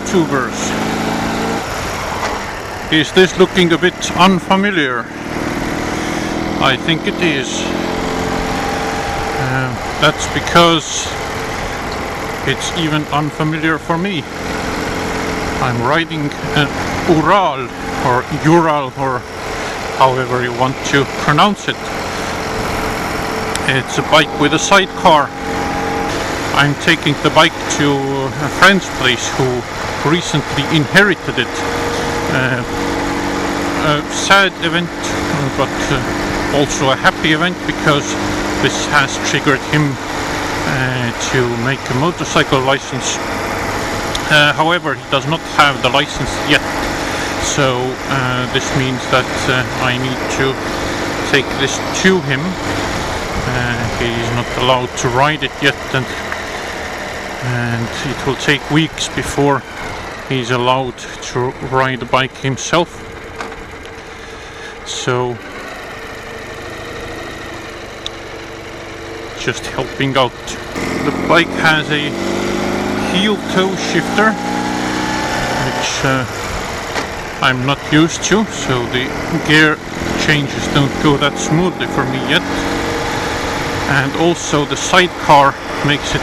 YouTubers. Is this looking a bit unfamiliar? I think it is. That's because it's even unfamiliar for me. I'm riding an Ural or Ural or however you want to pronounce it. It's a bike with a sidecar. I'm taking the bike to a friend's place who recently inherited it. A sad event, but also a happy event because this has triggered him to make a motorcycle license. However, he does not have the license yet, so this means that I need to take this to him. He's not allowed to ride it yet, and it will take weeks before he's allowed to ride the bike himself. So just helping out. The bike has a heel toe shifter, which I'm not used to, so the gear changes don't go that smoothly for me yet. And also the sidecar makes it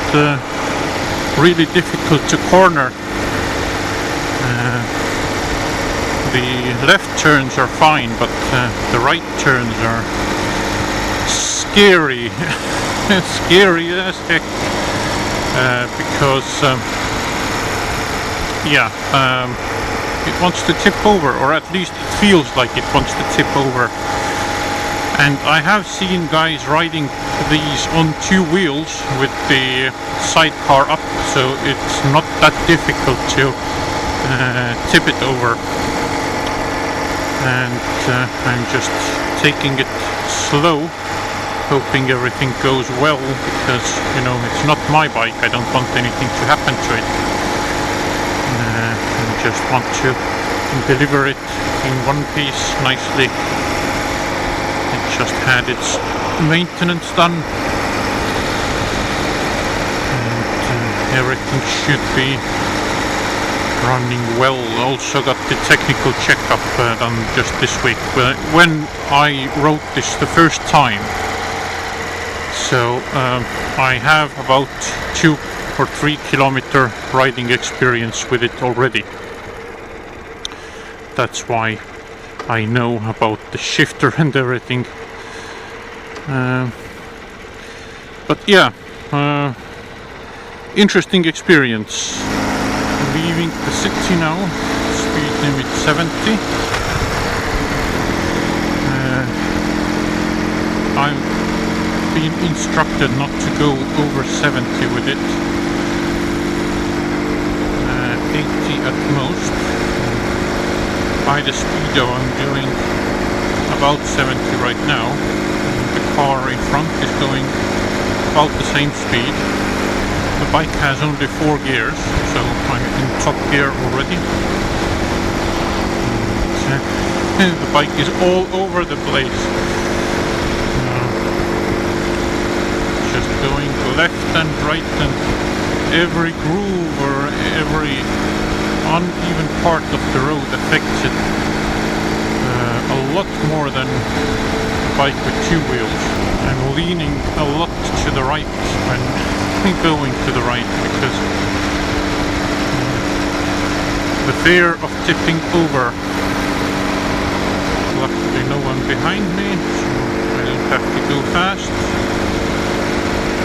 really difficult to corner. The left turns are fine, but the right turns are scary. Scary as heck. Because it wants to tip over, or at least it feels like it wants to tip over. And I have seen guys riding these on two wheels with the sidecar up, so it's not that difficult to tip it over. And I'm just taking it slow, hoping everything goes well, because, you know, it's not my bike. I don't want anything to happen to it. I just want to deliver it in one piece nicely. It just had its maintenance done, and everything should be running well. Also got the technical checkup done just this week when I wrote this the first time. So I have about 2 or 3 kilometer riding experience with it already. That's why I know about the shifter and everything. But yeah, interesting experience. Leaving the city now, speed limit 70. I've been instructed not to go over 70 with it. 80 at most. By the speedo I'm doing about 70 right now. The car in front is going about the same speed. The bike has only 4 gears, so I'm in top gear already. The bike is all over the place. Just going left and right, and every groove or every uneven part of the road affects it a lot more than a bike with 2 wheels. I'm leaning a lot to the right when going to the right, because the fear of tipping over. Luckily no one behind me, so I don't have to go fast.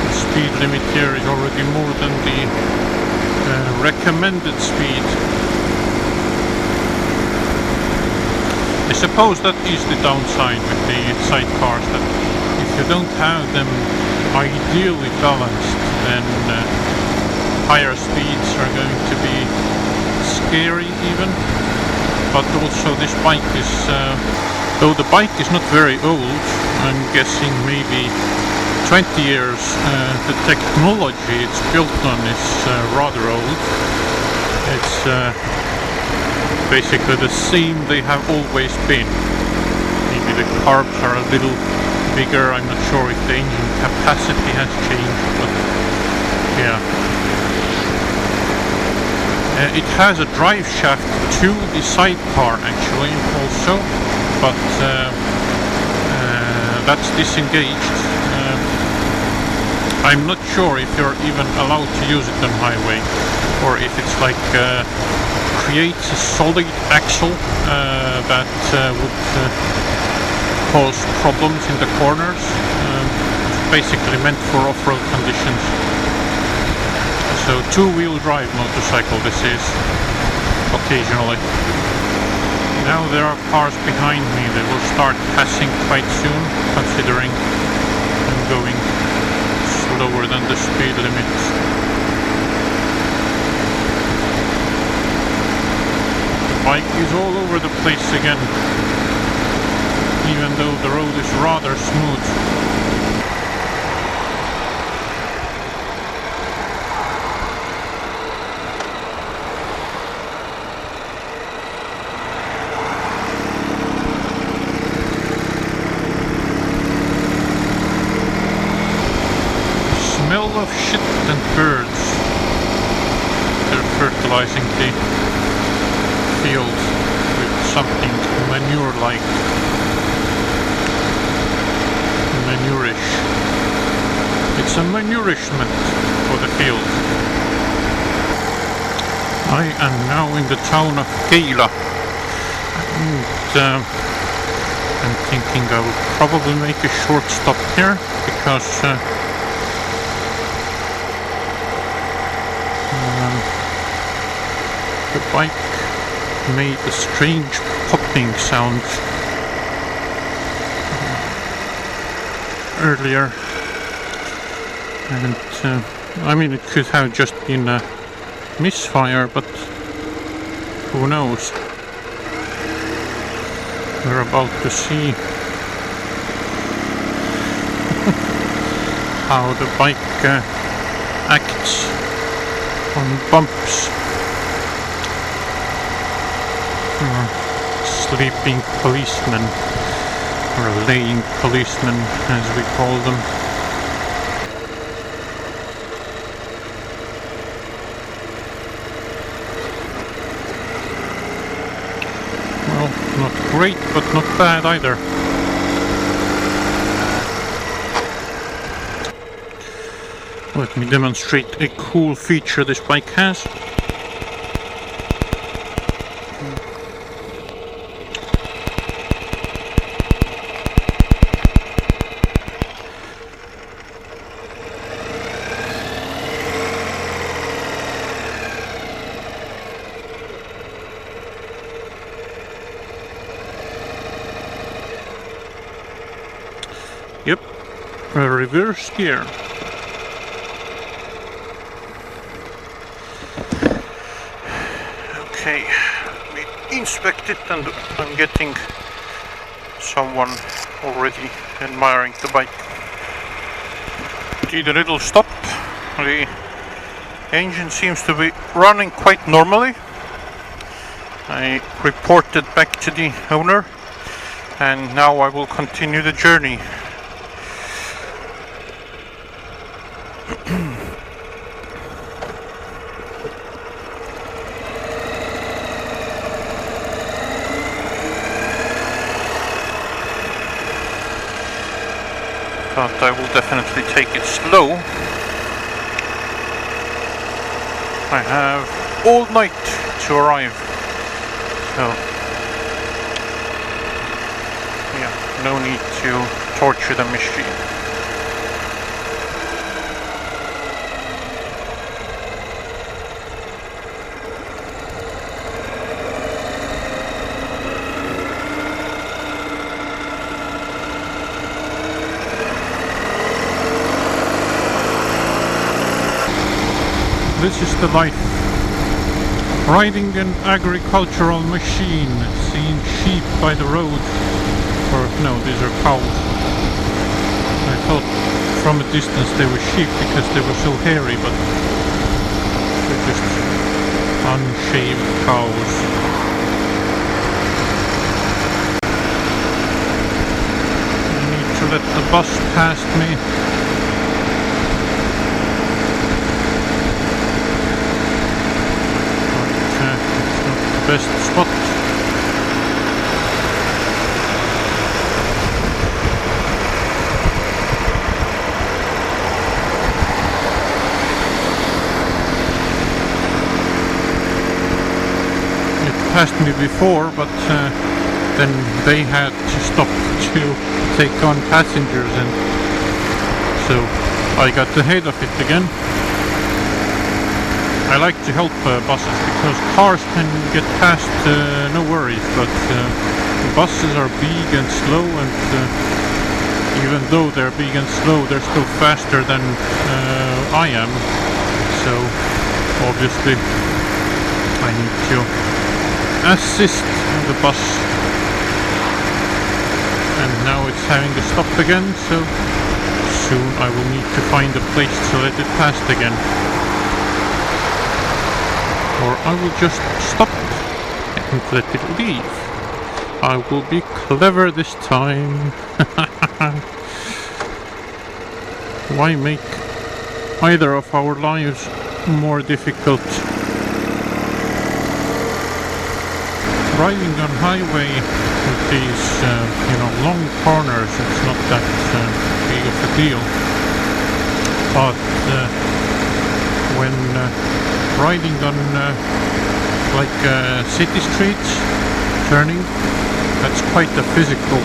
The speed limit here is already more than the recommended speed. I suppose that is the downside with the sidecars, that if you don't have them ideally balanced, then higher speeds are going to be scary even. But also this bike is, though the bike is not very old, I'm guessing maybe 20 years, the technology it's built on is rather old. It's basically the same they have always been. Maybe the carbs are a little bigger, I'm not sure if the engine capacity has changed, but yeah. It has a drive shaft to the sidecar actually also, but that's disengaged. I'm not sure if you're even allowed to use it on highway, or if it's like creates a solid axle that would cause problems in the corners. It's basically meant for off-road conditions. So two-wheel drive motorcycle this is, occasionally. Now there are cars behind me. They will start passing quite soon, considering I'm going slower than the speed limit. The bike is all over the place again, even though the road is rather smooth. Smell of shit and birds. They're fertilizing the field with something manure-like. Manurish. It's a manurishment for the field. I am now in the town of Keila, and I'm thinking I will probably make a short stop here, because the bike made a strange popping sound earlier, and I mean, it could have just been a misfire, but who knows. We're about to see how the bike acts on bumps. Sleeping policemen, or laying policemen as we call them. Well, not great, but not bad either. Let me demonstrate a cool feature this bike has. Yep, a reverse gear. Okay, we inspect it, and I'm getting someone already admiring the bike. Did a little stop. The engine seems to be running quite normally. I reported back to the owner, and now I will continue the journey. But I will definitely take it slow. I have all night to arrive, so yeah, no need to torture the machine. This is the life. Riding an agricultural machine, seeing sheep by the road. Or no, these are cows. I thought from a distance they were sheep because they were so hairy, but they're just unshaved cows. I need to let the bus past me. best spot. It passed me before, but then they had to stop to take on passengers, and so I got ahead of it again. I like to help buses because cars can get past, no worries, but buses are big and slow, and even though they're big and slow, they're still faster than I am. So obviously I need to assist the bus, and now it's having to stop again, so soon I will need to find a place to let it past again. Or I will just stop and let it leave. I will be clever this time. Why make either of our lives more difficult? Driving on highway with these, long corners, it's not that big of a deal. But when riding on city streets, turning, that's quite a physical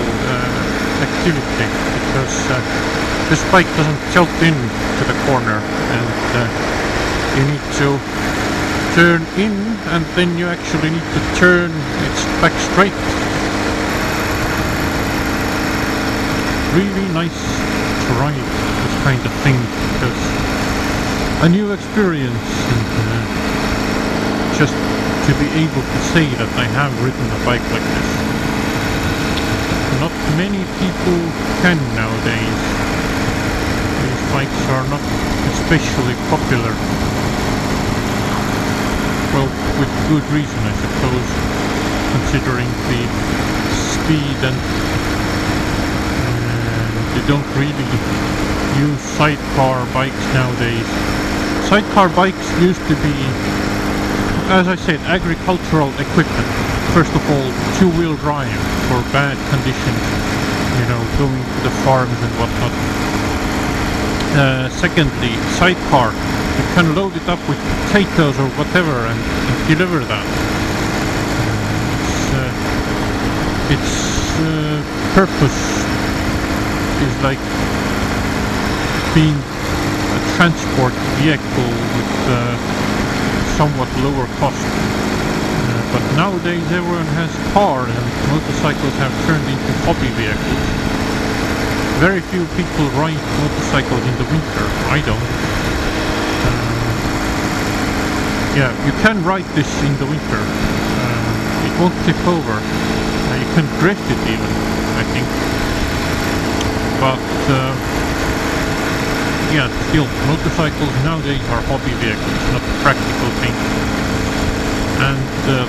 activity, because this bike doesn't tilt in to the corner, and you need to turn in, and then you actually need to turn it back straight. Really nice to ride this kind of thing, because a new experience, and just to be able to say that I have ridden a bike like this. Not many people can nowadays. These bikes are not especially popular. Well, with good reason, I suppose, considering the speed, and they don't really use sidecar bikes nowadays. Sidecar bikes used to be, as I said, agricultural equipment. First of all, two-wheel drive for bad conditions, going to the farms and whatnot. Secondly, sidecar. You can load it up with potatoes or whatever and deliver that. Its purpose is like being a transport vehicle with somewhat lower cost. But nowadays everyone has cars, and motorcycles have turned into hobby vehicles. Very few people ride motorcycles in the winter. I don't. Yeah, you can ride this in the winter. It won't tip over. You can drift it even, I think. But yeah, still, motorcycles nowadays are hobby vehicles, not practical things. And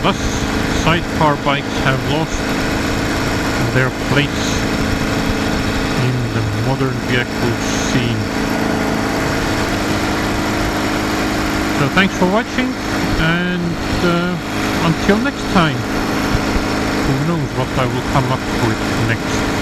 thus, sidecar bikes have lost their place in the modern vehicle scene. So thanks for watching, and until next time, who knows what I will come up with next.